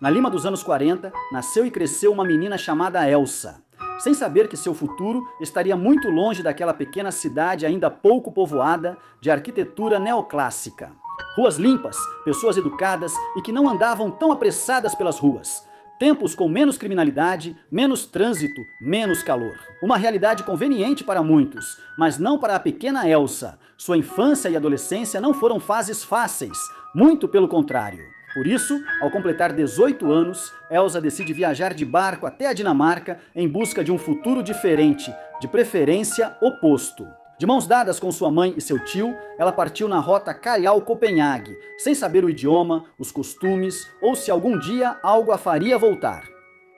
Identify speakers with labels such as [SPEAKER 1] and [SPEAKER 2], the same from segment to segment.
[SPEAKER 1] Na Lima dos anos 40, nasceu e cresceu uma menina chamada Elsa. Sem saber que seu futuro estaria muito longe daquela pequena cidade ainda pouco povoada de arquitetura neoclássica. Ruas limpas, pessoas educadas e que não andavam tão apressadas pelas ruas. Tempos com menos criminalidade, menos trânsito, menos calor. Uma realidade conveniente para muitos, mas não para a pequena Elsa. Sua infância e adolescência não foram fases fáceis, muito pelo contrário. Por isso, ao completar 18 anos, Elsa decide viajar de barco até a Dinamarca em busca de um futuro diferente, de preferência oposto. De mãos dadas com sua mãe e seu tio, ela partiu na rota Callao-Copenhague, sem saber o idioma, os costumes ou se algum dia algo a faria voltar.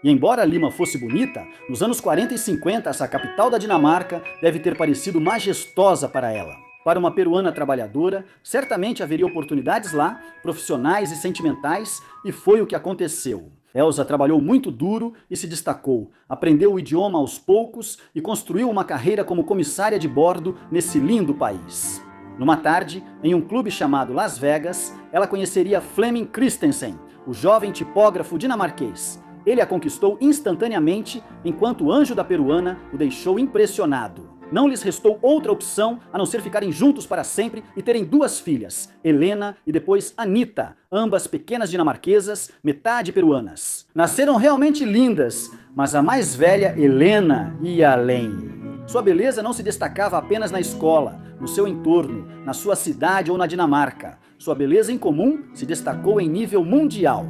[SPEAKER 1] E embora Lima fosse bonita, nos anos 40 e 50 essa capital da Dinamarca deve ter parecido majestosa para ela. Para uma peruana trabalhadora, certamente haveria oportunidades lá, profissionais e sentimentais, e foi o que aconteceu. Elsa trabalhou muito duro e se destacou, aprendeu o idioma aos poucos e construiu uma carreira como comissária de bordo nesse lindo país. Numa tarde, em um clube chamado Las Vegas, ela conheceria Flemming Christensen, o jovem tipógrafo dinamarquês. Ele a conquistou instantaneamente, enquanto o anjo da peruana o deixou impressionado. Não lhes restou outra opção a não ser ficarem juntos para sempre e terem duas filhas, Helena e depois Anita, ambas pequenas dinamarquesas, metade peruanas. Nasceram realmente lindas, mas a mais velha, Helena, ia além. Sua beleza não se destacava apenas na escola, no seu entorno, na sua cidade ou na Dinamarca. Sua beleza em comum se destacou em nível mundial.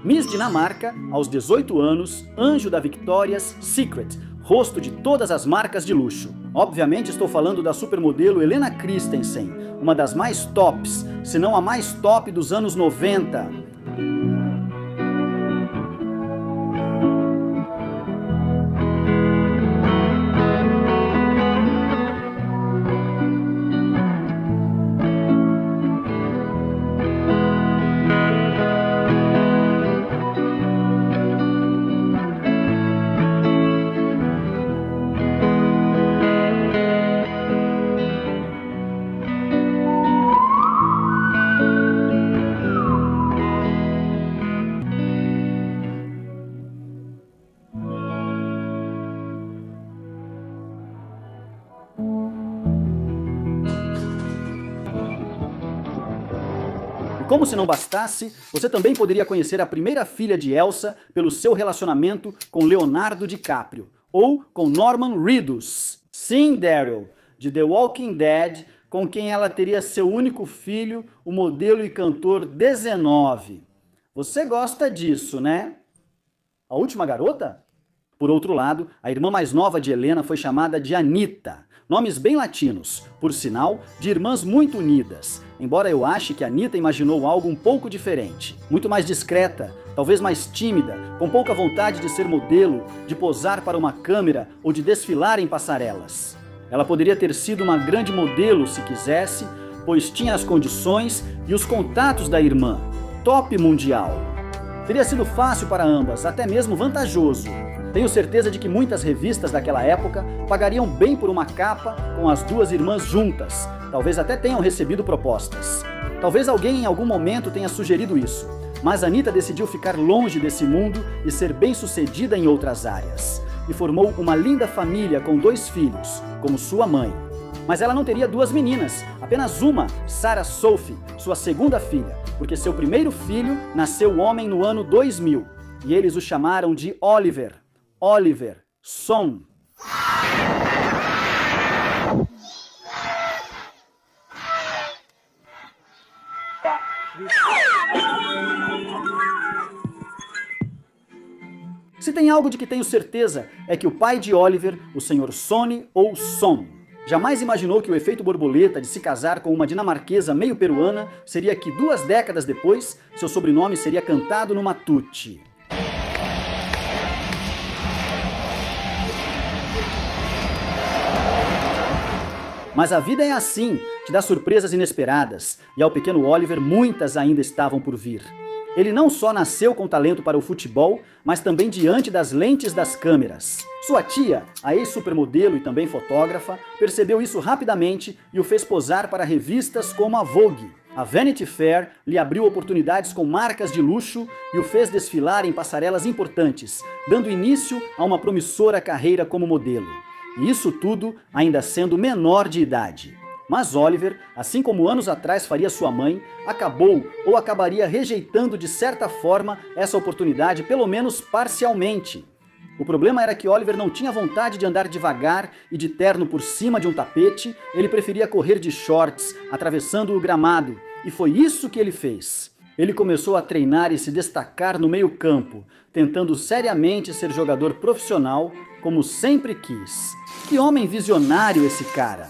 [SPEAKER 1] Miss Dinamarca, aos 18 anos, anjo da Victoria's Secret, rosto de todas as marcas de luxo. Obviamente estou falando da supermodelo Helena Christensen, uma das mais tops, se não a mais top dos anos 90. Como se não bastasse, você também poderia conhecer a primeira filha de Elsa pelo seu relacionamento com Leonardo DiCaprio, ou com Norman Reedus. Sim, Daryl, de The Walking Dead, com quem ela teria seu único filho, o modelo e cantor 19. Você gosta disso, né? A última garota? Por outro lado, a irmã mais nova de Helena foi chamada de Anita. Nomes bem latinos, por sinal, de irmãs muito unidas. Embora eu ache que Anita imaginou algo um pouco diferente. Muito mais discreta, talvez mais tímida, com pouca vontade de ser modelo, de posar para uma câmera ou de desfilar em passarelas. Ela poderia ter sido uma grande modelo se quisesse, pois tinha as condições e os contatos da irmã. Top mundial. Teria sido fácil para ambas, até mesmo vantajoso. Tenho certeza de que muitas revistas daquela época pagariam bem por uma capa com as duas irmãs juntas. Talvez até tenham recebido propostas. Talvez alguém em algum momento tenha sugerido isso. Mas Anita decidiu ficar longe desse mundo e ser bem-sucedida em outras áreas. E formou uma linda família com 2 filhos, como sua mãe. Mas ela não teria 2 meninas, apenas uma, Sarah Sophie, sua segunda filha, porque seu primeiro filho nasceu homem no ano 2000. E eles o chamaram de Oliver. Oliver, som. Se tem algo de que tenho certeza, é que o pai de Oliver, o Sr. Sonny ou Son, jamais imaginou que o efeito borboleta de se casar com uma dinamarquesa meio peruana seria que 2 décadas depois, seu sobrenome seria cantado no matute. Mas a vida é assim, te dá surpresas inesperadas, e ao pequeno Oliver muitas ainda estavam por vir. Ele não só nasceu com talento para o futebol, mas também diante das lentes das câmeras. Sua tia, a ex-supermodelo e também fotógrafa, percebeu isso rapidamente e o fez posar para revistas como a Vogue. A Vanity Fair lhe abriu oportunidades com marcas de luxo e o fez desfilar em passarelas importantes, dando início a uma promissora carreira como modelo. E isso tudo ainda sendo menor de idade. Mas Oliver, assim como anos atrás faria sua mãe, acabou ou acabaria rejeitando de certa forma essa oportunidade, pelo menos parcialmente. O problema era que Oliver não tinha vontade de andar devagar e de terno por cima de um tapete, ele preferia correr de shorts, atravessando o gramado, e foi isso que ele fez. Ele começou a treinar e se destacar no meio-campo, tentando seriamente ser jogador profissional, como sempre quis. Que homem visionário esse cara!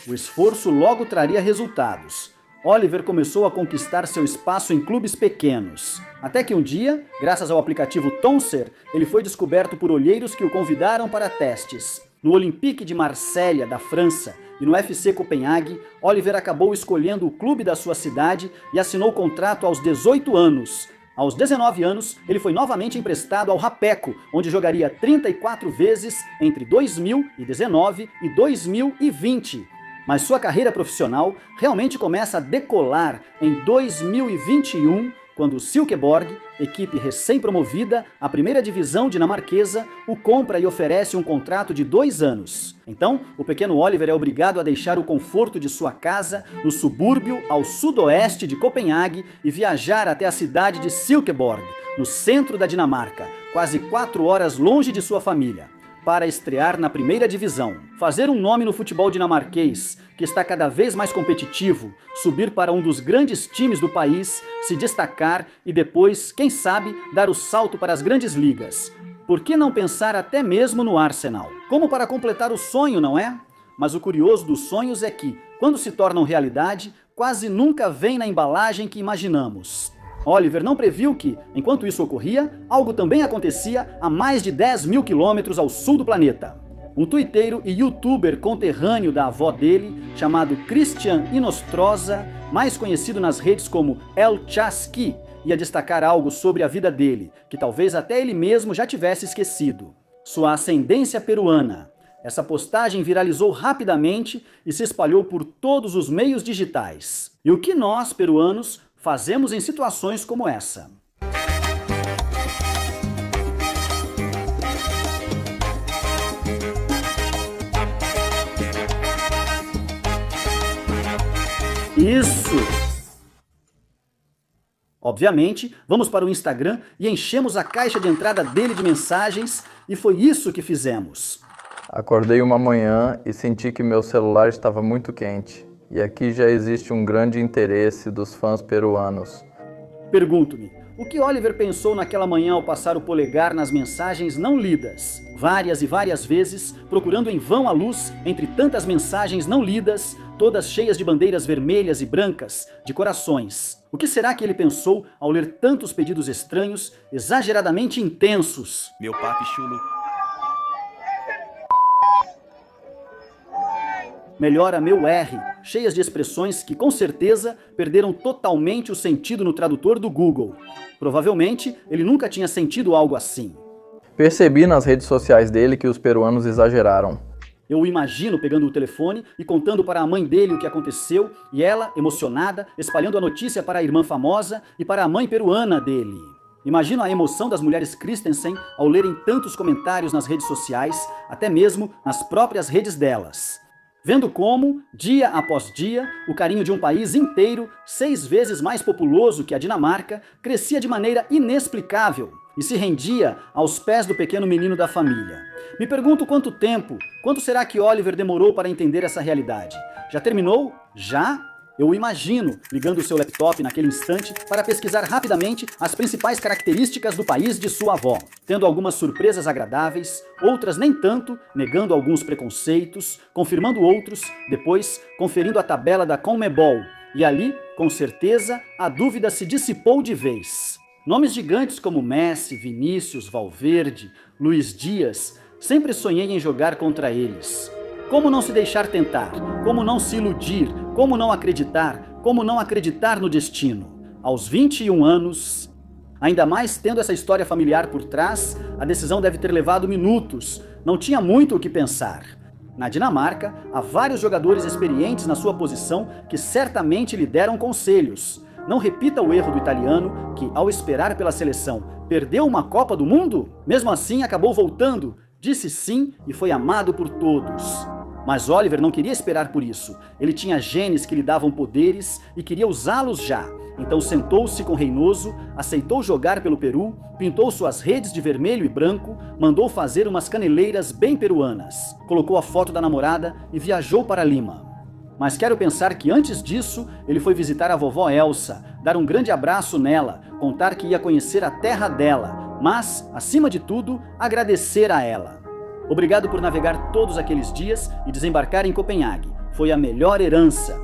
[SPEAKER 1] O esforço logo traria resultados. Oliver começou a conquistar seu espaço em clubes pequenos. Até que um dia, graças ao aplicativo Tonser, ele foi descoberto por olheiros que o convidaram para testes. No Olympique de Marselha, da França, e no FC Copenhague, Oliver acabou escolhendo o clube da sua cidade e assinou contrato aos 18 anos. Aos 19 anos, ele foi novamente emprestado ao Rapecco, onde jogaria 34 vezes entre 2019 e 2020. Mas sua carreira profissional realmente começa a decolar em 2021, quando o Silkeborg, equipe recém-promovida à primeira divisão dinamarquesa, o compra e oferece um contrato de 2 anos. Então, o pequeno Oliver é obrigado a deixar o conforto de sua casa no subúrbio ao sudoeste de Copenhague e viajar até a cidade de Silkeborg, no centro da Dinamarca, quase 4 horas longe de sua família, para estrear na primeira divisão, fazer um nome no futebol dinamarquês, que está cada vez mais competitivo, subir para um dos grandes times do país, se destacar e depois, quem sabe, dar o salto para as grandes ligas. Por que não pensar até mesmo no Arsenal? Como para completar o sonho, não é? Mas o curioso dos sonhos é que, quando se tornam realidade, quase nunca vem na embalagem que imaginamos. Oliver não previu que, enquanto isso ocorria, algo também acontecia a mais de 10 mil quilômetros ao sul do planeta. Um tuiteiro e youtuber conterrâneo da avó dele, chamado Christian Inostroza, mais conhecido nas redes como El Chasqui, ia destacar algo sobre a vida dele, que talvez até ele mesmo já tivesse esquecido. Sua ascendência peruana. Essa postagem viralizou rapidamente e se espalhou por todos os meios digitais. E o que nós, peruanos, fazemos em situações como essa? Isso! Obviamente, vamos para o Instagram e enchemos a caixa de entrada dele de mensagens, e foi isso que fizemos.
[SPEAKER 2] Acordei uma manhã e senti que meu celular estava muito quente. E aqui já existe um grande interesse dos fãs peruanos.
[SPEAKER 1] Pergunto-me, o que Oliver pensou naquela manhã ao passar o polegar nas mensagens não lidas? Várias e várias vezes, procurando em vão a luz entre tantas mensagens não lidas, todas cheias de bandeiras vermelhas e brancas, de corações. O que será que ele pensou ao ler tantos pedidos estranhos, exageradamente intensos?
[SPEAKER 3] Meu papi chulo.
[SPEAKER 1] Melhora meu R, cheias de expressões que com certeza perderam totalmente o sentido no tradutor do Google. Provavelmente ele nunca tinha sentido algo assim.
[SPEAKER 2] Percebi nas redes sociais dele que os peruanos exageraram.
[SPEAKER 1] Eu o imagino pegando o telefone e contando para a mãe dele o que aconteceu, e ela, emocionada, espalhando a notícia para a irmã famosa e para a mãe peruana dele. Imagino a emoção das mulheres Christensen ao lerem tantos comentários nas redes sociais, até mesmo nas próprias redes delas. Vendo como, dia após dia, o carinho de um país inteiro, 6 vezes mais populoso que a Dinamarca, crescia de maneira inexplicável e se rendia aos pés do pequeno menino da família. Me pergunto quanto será que Oliver demorou para entender essa realidade? Já terminou? Já? Eu o imagino ligando o seu laptop naquele instante para pesquisar rapidamente as principais características do país de sua avó, tendo algumas surpresas agradáveis, outras nem tanto, negando alguns preconceitos, confirmando outros, depois conferindo a tabela da CONMEBOL, e ali, com certeza, a dúvida se dissipou de vez. Nomes gigantes como Messi, Vinícius, Valverde, Luiz Dias, sempre sonhei em jogar contra eles. Como não se deixar tentar? Como não se iludir? Como não acreditar? Como não acreditar no destino? Aos 21 anos, ainda mais tendo essa história familiar por trás, a decisão deve ter levado minutos. Não tinha muito o que pensar. Na Dinamarca, há vários jogadores experientes na sua posição que certamente lhe deram conselhos. Não repita o erro do italiano que, ao esperar pela seleção, perdeu uma Copa do Mundo? Mesmo assim, acabou voltando, disse sim e foi amado por todos. Mas Oliver não queria esperar por isso. Ele tinha genes que lhe davam poderes e queria usá-los já. Então sentou-se com Reynoso, aceitou jogar pelo Peru, pintou suas redes de vermelho e branco, mandou fazer umas caneleiras bem peruanas, colocou a foto da namorada e viajou para Lima. Mas quero pensar que antes disso, ele foi visitar a vovó Elsa, dar um grande abraço nela, contar que ia conhecer a terra dela, mas, acima de tudo, agradecer a ela. Obrigado por navegar todos aqueles dias e desembarcar em Copenhague. Foi a melhor herança.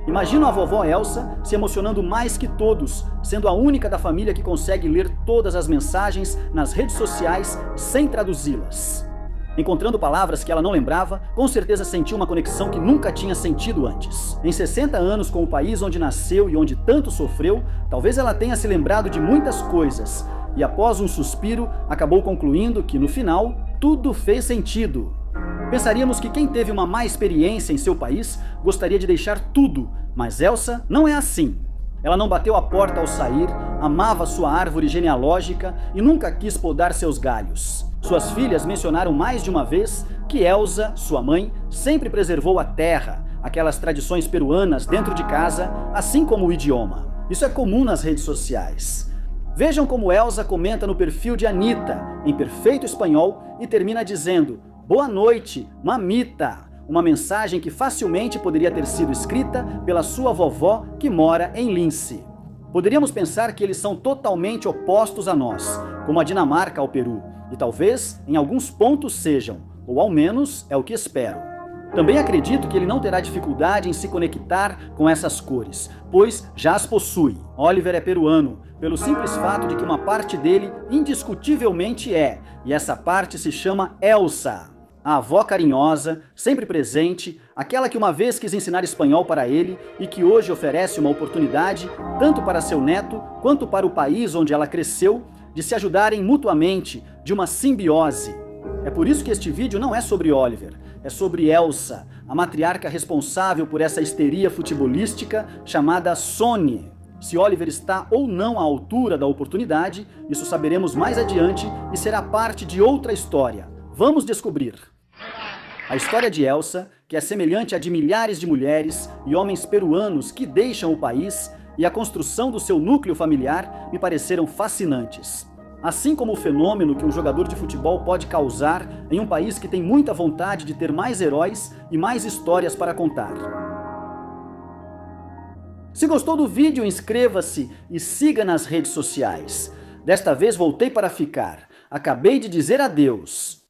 [SPEAKER 1] Imagino a vovó Elsa se emocionando mais que todos, sendo a única da família que consegue ler todas as mensagens nas redes sociais sem traduzi-las. Encontrando palavras que ela não lembrava, com certeza sentiu uma conexão que nunca tinha sentido antes. Em 60 anos com o país onde nasceu e onde tanto sofreu, talvez ela tenha se lembrado de muitas coisas, e após um suspiro, acabou concluindo que, no final, tudo fez sentido. Pensaríamos que quem teve uma má experiência em seu país gostaria de deixar tudo, mas Elsa não é assim. Ela não bateu a porta ao sair, amava sua árvore genealógica e nunca quis podar seus galhos. Suas filhas mencionaram mais de uma vez que Elsa, sua mãe, sempre preservou a terra, aquelas tradições peruanas dentro de casa, assim como o idioma. Isso é comum nas redes sociais. Vejam como Elsa comenta no perfil de Anitta, em perfeito espanhol, e termina dizendo: "Boa noite, mamita", uma mensagem que facilmente poderia ter sido escrita pela sua vovó que mora em Lince. Poderíamos pensar que eles são totalmente opostos a nós, como a Dinamarca ao Peru, e talvez em alguns pontos sejam, ou ao menos é o que espero. Também acredito que ele não terá dificuldade em se conectar com essas cores, pois já as possui. Oliver é peruano, pelo simples fato de que uma parte dele indiscutivelmente é, e essa parte se chama Elsa. A avó carinhosa, sempre presente, aquela que uma vez quis ensinar espanhol para ele e que hoje oferece uma oportunidade, tanto para seu neto quanto para o país onde ela cresceu, de se ajudarem mutuamente, de uma simbiose. É por isso que este vídeo não é sobre Oliver, é sobre Elsa, a matriarca responsável por essa histeria futebolística chamada Sony. Se Oliver está ou não à altura da oportunidade, isso saberemos mais adiante e será parte de outra história. Vamos descobrir. A história de Elsa, que é semelhante à de milhares de mulheres e homens peruanos que deixam o país, e a construção do seu núcleo familiar me pareceram fascinantes. Assim como o fenômeno que um jogador de futebol pode causar em um país que tem muita vontade de ter mais heróis e mais histórias para contar. Se gostou do vídeo, inscreva-se e siga nas redes sociais. Desta vez voltei para ficar. Acabei de dizer adeus.